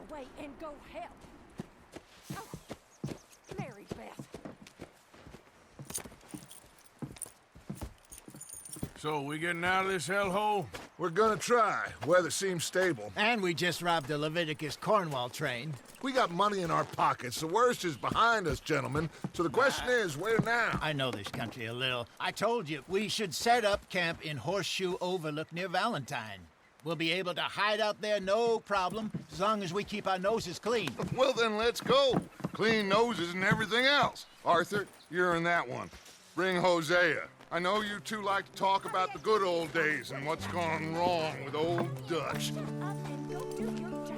away and go help. Oh, Mary Beth. So, we getting out of this hellhole? We're gonna try. Weather seems stable. And we just robbed a Leviticus Cornwall train. We got money in our pockets. The worst is behind us, gentlemen. So the question is, where now? I know this country a little. I told you, we should set up camp in Horseshoe Overlook near Valentine. We'll be able to hide out there, no problem, as long as we keep our noses clean. Well, then let's go. Clean noses and everything else. Arthur, you're in that one. Bring Hosea. I know you two like to talk about the good old days and what's gone wrong with old Dutch. Up and go do your job.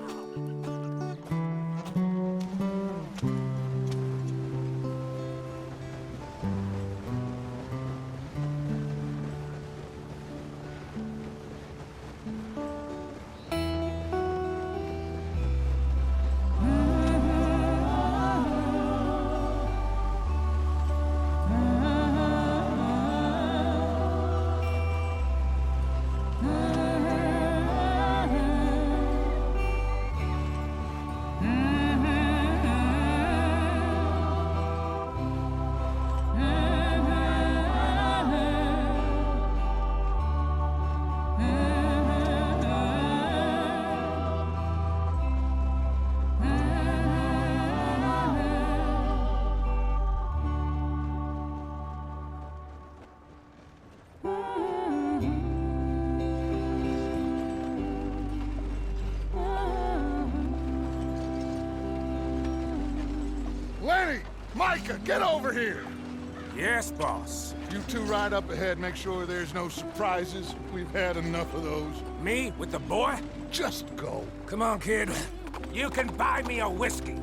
Lenny! Micah, get over here! Yes, boss. You two ride up ahead, make sure there's no surprises. We've had enough of those. Me with the boy? Just go. Come on, kid. You can buy me a whiskey.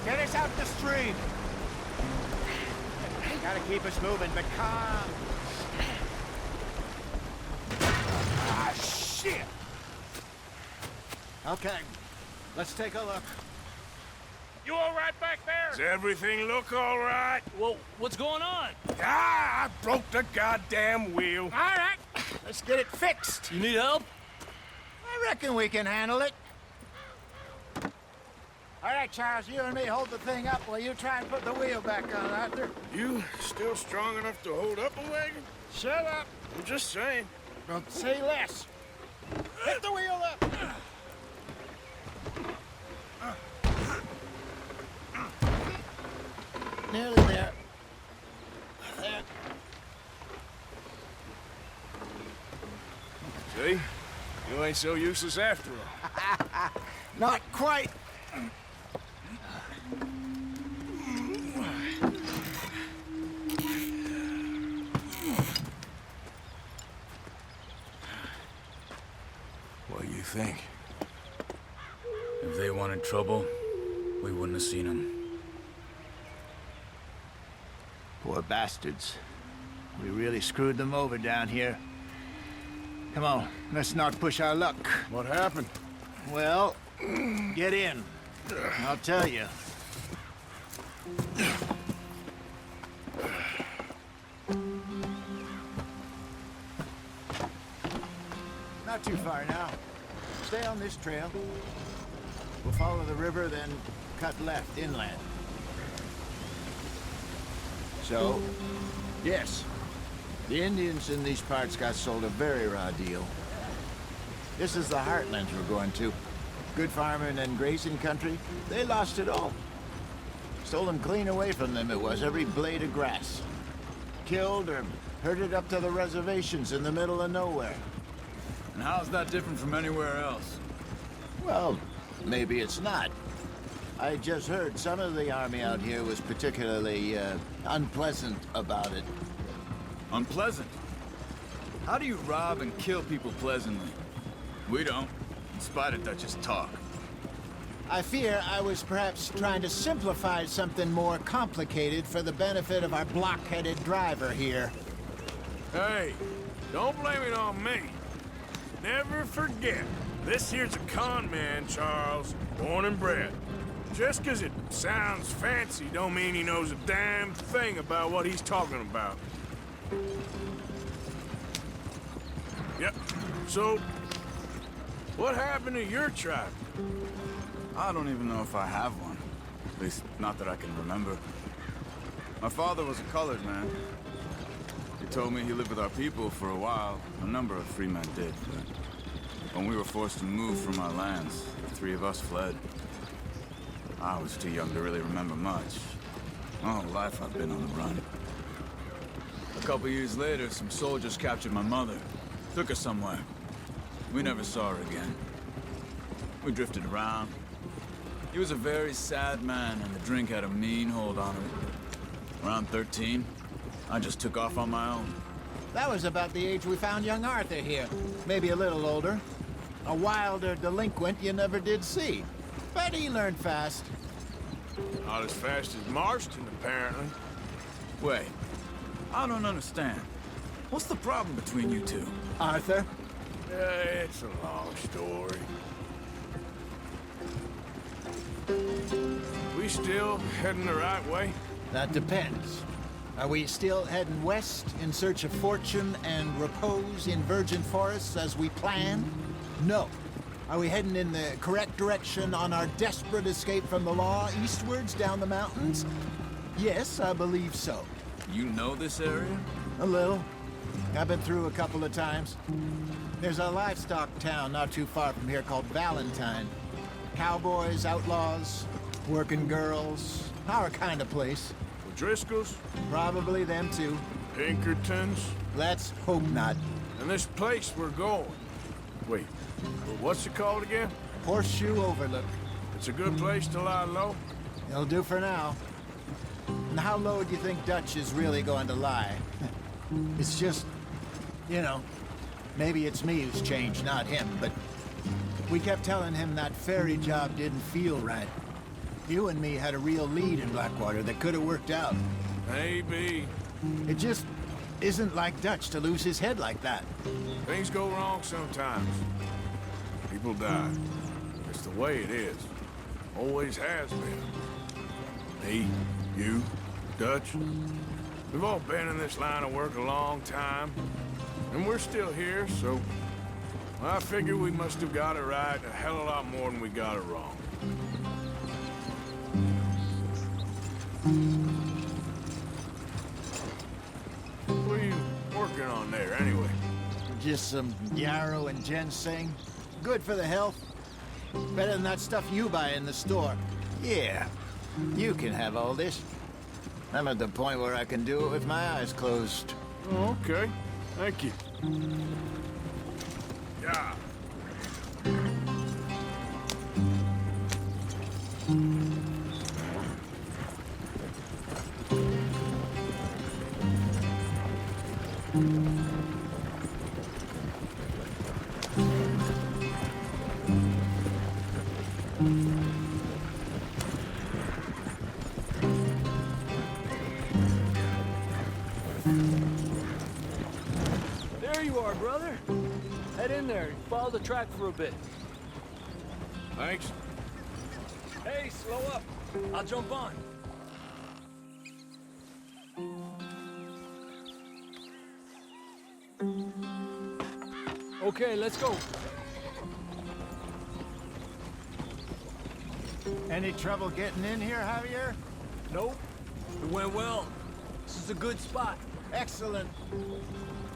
Get us out the stream. Gotta keep us moving, but calm. Ah, shit! Okay, let's take a look. You all right back there? Does everything look all right? Well, what's going on? Ah, I broke the goddamn wheel. All right, let's get it fixed. You need help? I reckon we can handle it. All right, Charles, you and me hold the thing up while you try and put the wheel back on, Arthur. You still strong enough to hold up a wagon? Shut up. I'm just saying. Don't say less. Hit the wheel up. Nearly there. There. See? You ain't so useless after all. Not quite. What do you think? If they wanted trouble, we wouldn't have seen them. Poor bastards. We really screwed them over down here. Come on, let's not push our luck. What happened? Well, get in. I'll tell you. Not too far now. Stay on this trail. We'll follow the river, then cut left inland. So, yes, the Indians in these parts got sold a very raw deal. This is the heartlands we're going to. Good farming and grazing country, they lost it all. Stolen clean away from them it was, every blade of grass. Killed or herded up to the reservations in the middle of nowhere. And how's that different from anywhere else? Well, maybe it's not. I just heard some of the army out here was particularly, unpleasant about it. Unpleasant? How do you rob and kill people pleasantly? We don't, in spite of Dutch's talk. I fear I was perhaps trying to simplify something more complicated for the benefit of our block-headed driver here. Hey, don't blame it on me. Never forget, this here's a con man, Charles, born and bred. Just 'cause it sounds fancy don't mean he knows a damn thing about what he's talking about. Yep, so, what happened to your tribe? I don't even know if I have one. At least, not that I can remember. My father was a colored man. He told me he lived with our people for a while. A number of free men did, but when we were forced to move from our lands, the three of us fled. I was too young to really remember much. My whole life I've been on the run. A couple years later, some soldiers captured my mother. Took her somewhere. We never saw her again. We drifted around. He was a very sad man, and the drink had a mean hold on him. Around 13, I just took off on my own. That was about the age we found young Arthur here. Maybe a little older. A wilder delinquent you never did see. But he learned fast. Not as fast as Marston, apparently. Wait, I don't understand. What's the problem between you two? Arthur? It's a long story. We still heading the right way? That depends. Are we still heading west in search of fortune and repose in virgin forests as we planned? No. Are we heading in the correct direction on our desperate escape from the law eastwards down the mountains? Yes, I believe so. You know this area? A little. I've been through a couple of times. There's a livestock town not too far from here called Valentine. Cowboys, outlaws, working girls, our kind of place. Driscoll's? Probably them too. Pinkertons? Let's hope not. And this place we're going. Wait, what's it called again? Horseshoe Overlook. It's a good place to lie low? It'll do for now. And how low do you think Dutch is really going to lie? It's just, you know, maybe it's me who's changed, not him, but we kept telling him that ferry job didn't feel right. You and me had a real lead in Blackwater that could have worked out. Maybe. It just isn't like Dutch to lose his head like that. Things go wrong sometimes. People die. It's the way it is. Always has been. Me, you, Dutch. We've all been in this line of work a long time. And we're still here, so I figure we must have got it right a hell of a lot more than we got it wrong. What are you working on there, anyway? Just some yarrow and ginseng. Good for the health. Better than that stuff you buy in the store. Yeah, you can have all this. I'm at the point where I can do it with my eyes closed. Oh, okay. Thank you. Yeah. There you are, brother. Head in there and follow the track for a bit. Thanks. Hey, slow up. I'll jump on. Okay, let's go. Any trouble getting in here, Javier? Nope. It went well. This is a good spot. Excellent.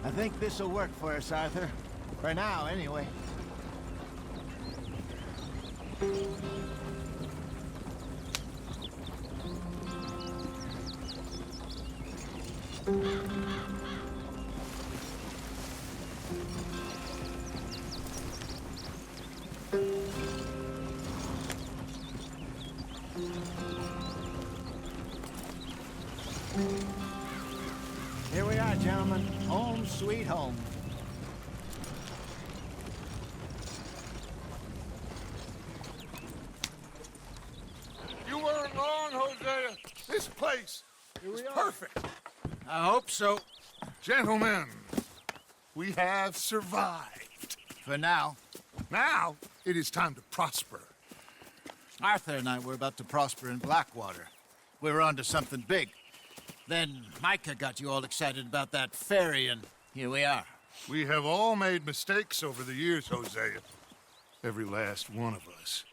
I think this'll work for us, Arthur. For now, anyway. Here we are, gentlemen. Home sweet home. You weren't wrong, Hosea. This place is perfect. I hope so. Gentlemen, we have survived. For now. Now, it is time to prosper. Arthur and I were about to prosper in Blackwater. We were onto something big. Then Micah got you all excited about that ferry, and here we are. We have all made mistakes over the years, Hosea. Every last one of us.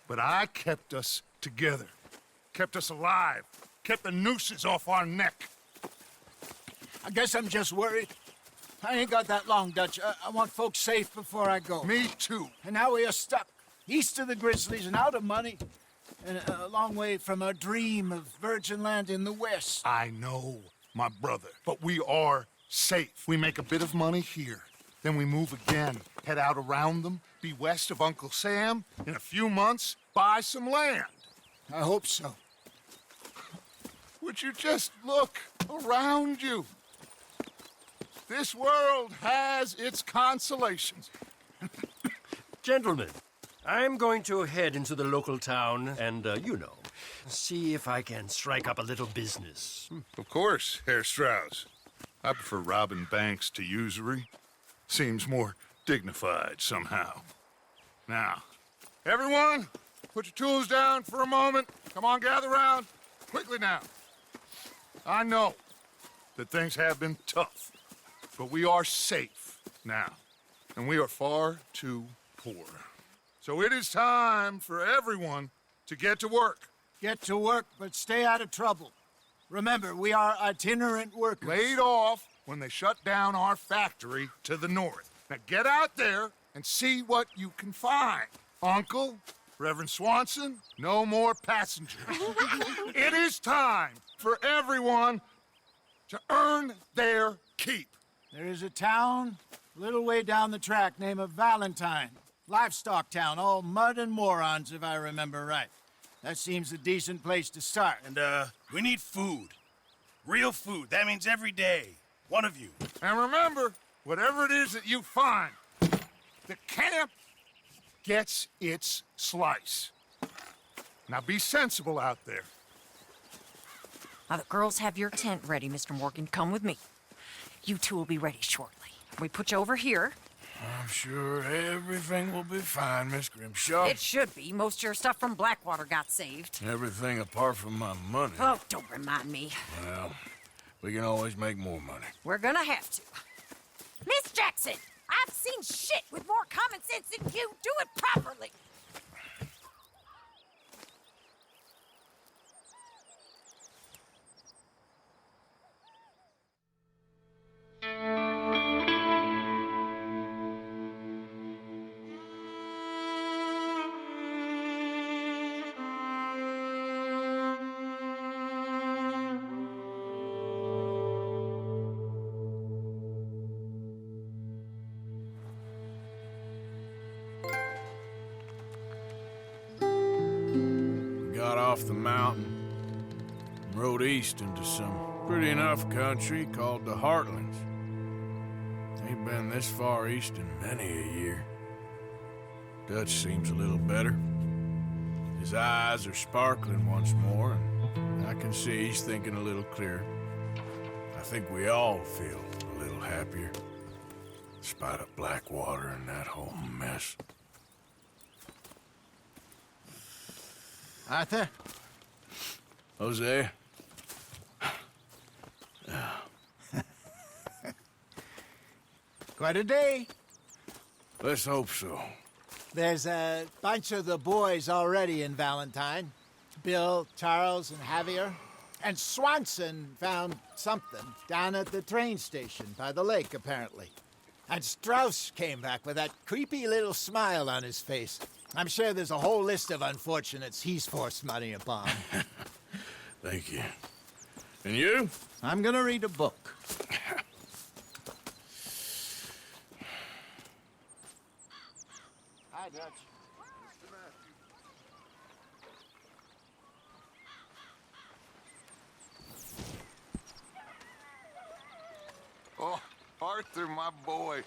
But I kept us together. Kept us alive. Kept the nooses off our neck. I guess I'm just worried. I ain't got that long, Dutch. I want folks safe before I go. Me too. And now we are stuck, east of the Grizzlies and out of money, and a long way from our dream of virgin land in the west. I know, my brother, but we are safe. We make a bit of money here, then we move again, head out around them, be west of Uncle Sam, in a few months, buy some land. I hope so. Would you just look around you? This world has its consolations. Gentlemen, I'm going to head into the local town and, see if I can strike up a little business. Of course, Herr Strauss. I prefer robbing banks to usury. Seems more dignified somehow. Now, everyone, put your tools down for a moment. Come on, gather round. Quickly now. I know that things have been tough, but we are safe now, and we are far too poor. So it is time for everyone to get to work. Get to work, but stay out of trouble. Remember, we are itinerant workers. Laid off when they shut down our factory to the north. Now get out there and see what you can find. Uncle, Reverend Swanson, no more passengers. It is time for everyone to earn their keep. There is a town a little way down the track named Valentine. Livestock town, all mud and morons, if I remember right. That seems a decent place to start. And, we need food. Real food. That means every day. One of you. And remember, whatever it is that you find, the camp gets its slice. Now be sensible out there. Now, the girls have your tent ready, Mr. Morgan. Come with me. You two will be ready shortly. We put you over here. I'm sure everything will be fine, Miss Grimshaw. It should be. Most of your stuff from Blackwater got saved. Everything apart from my money. Oh, don't remind me. Well, we can always make more money. We're gonna have to. Miss Jackson, I've seen shit with more common sense than you. Do it properly. Got off the mountain and rode east into some pretty enough country called the Heartlands. Ain't been this far east in many a year. Dutch seems a little better. His eyes are sparkling once more, and I can see he's thinking a little clearer. I think we all feel a little happier, in spite of Blackwater and that whole mess. Arthur? Jose? Quite a day. Let's hope so. There's a bunch of the boys already in Valentine. Bill, Charles, and Javier. And Swanson found something down at the train station by the lake, apparently. And Strauss came back with that creepy little smile on his face. I'm sure there's a whole list of unfortunates he's forced money upon. Thank you. And you? I'm gonna read a book. Hi, Dutch. Arthur, my boy.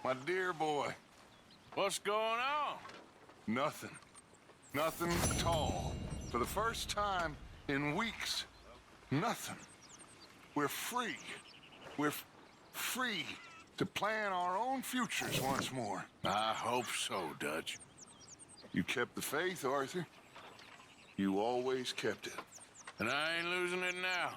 My dear boy. What's going on? Nothing. Nothing at all. For the first time in weeks, nothing. We're free. We're free to plan our own futures once more. I hope so, Dutch. You kept the faith, Arthur. You always kept it. And I ain't losing it now.